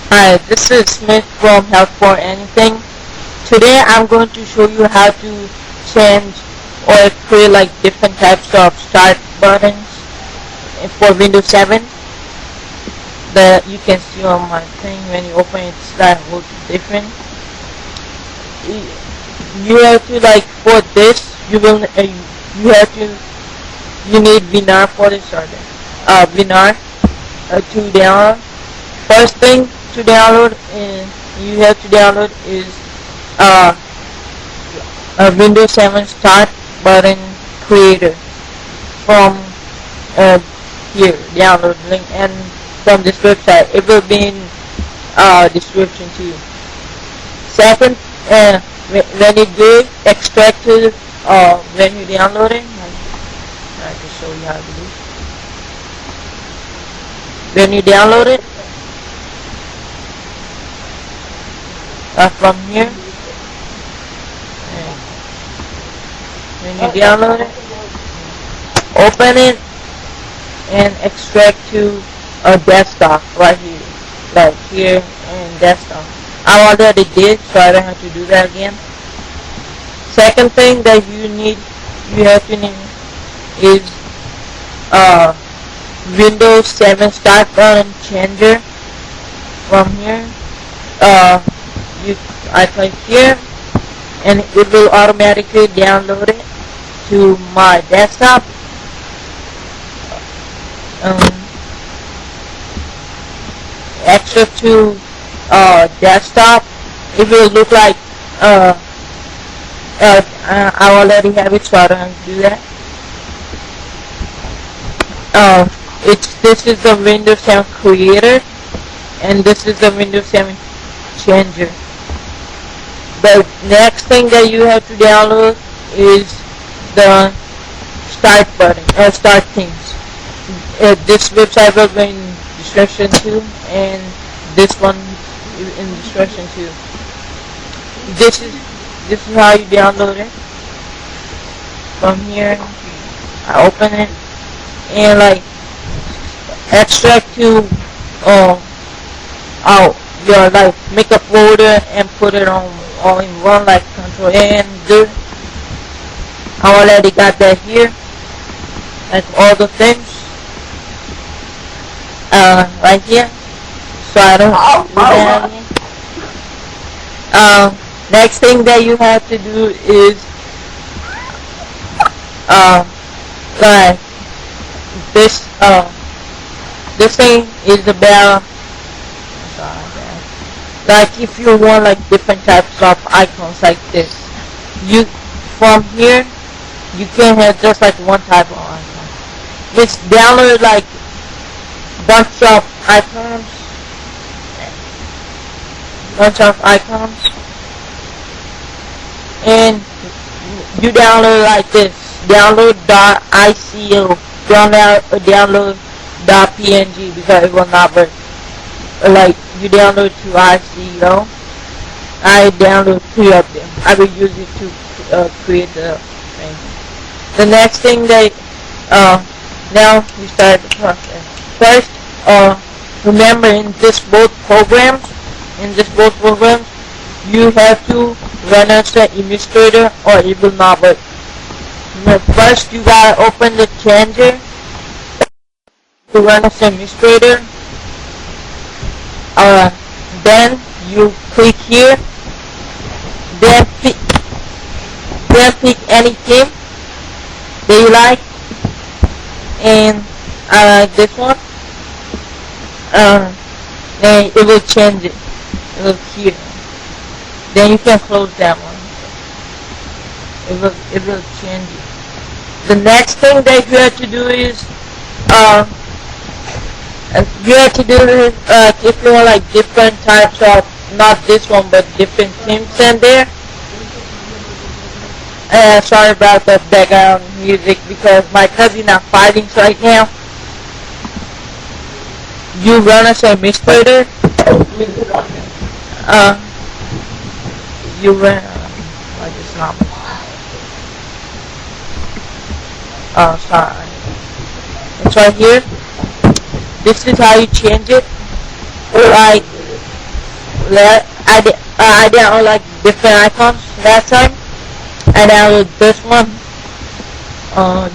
Hi, this is Smith from Help for Anything. Today I'm going to show you how to change or create like different types of start buttons for Windows 7 that you can see on my thing. When you open it, it's like looks different. You have to like for this you have to you need WinRAR for this or WinRAR to download. First thing to download you have to download is a Windows 7 Start Button Creator from here. Download link and from this website. It will be in description too. Second, when you do extract to when you download it, I can show you how to do. When you download it. From here, and when you download it, open it and extract to a desktop right here, like here and desktop. I already did, so I don't have to do that again. Second thing that you have to need is Windows 7 Start Button Changer. From here, I click here and it will automatically download it to my desktop. Extra to desktop, it will look like I already have it, so I don't have to do that. This is the Windows 7 Creator and this is the Windows 7 Changer. The next thing that you have to download is the start button or start things. This website will be in description too, and this one in description too. This is how you download it. From here, I open it and like extract to your like make a folder and put it on all in one, like Control A and do. I already got that here, like all the things right here, so I don't do that again. Next thing that you have to do is like this thing is about like if you want like different types of icons like this, you from here you can have just like one type of icon. It's download like bunch of icons and you download like this, download.ico, download .png, because it will not work. Like you download to ICO. I download 3 of them. I will use it to create the thing. The next thing that now we start the process. First, remember in this both programs, you have to run as the administrator or it will not work. First, you gotta open the changer to run as administrator. Then you click here, then pick any theme that you like, and I like this one. Then it will change it. It will here. Then you can close that one. It will change it. The next thing that you have to do is if you want like different types of, not this one but different themes in there. Sorry about the background music because my cousin are fighting right now. You run as administrator. You run like it's not. Sorry. It's right here. This is how you change it. Like I download like different icons last time. I download this one.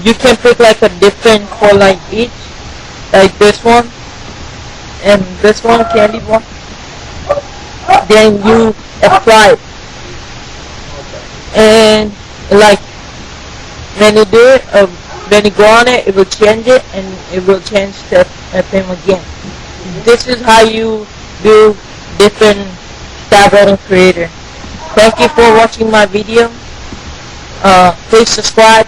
You can pick like a different for like each, like this one and this one, candy one. Then you apply it, and like when you do it, when you go on it, it will change it and it will change the thing again. This is how you do different tablet creator. Thank you for watching my video. Please subscribe.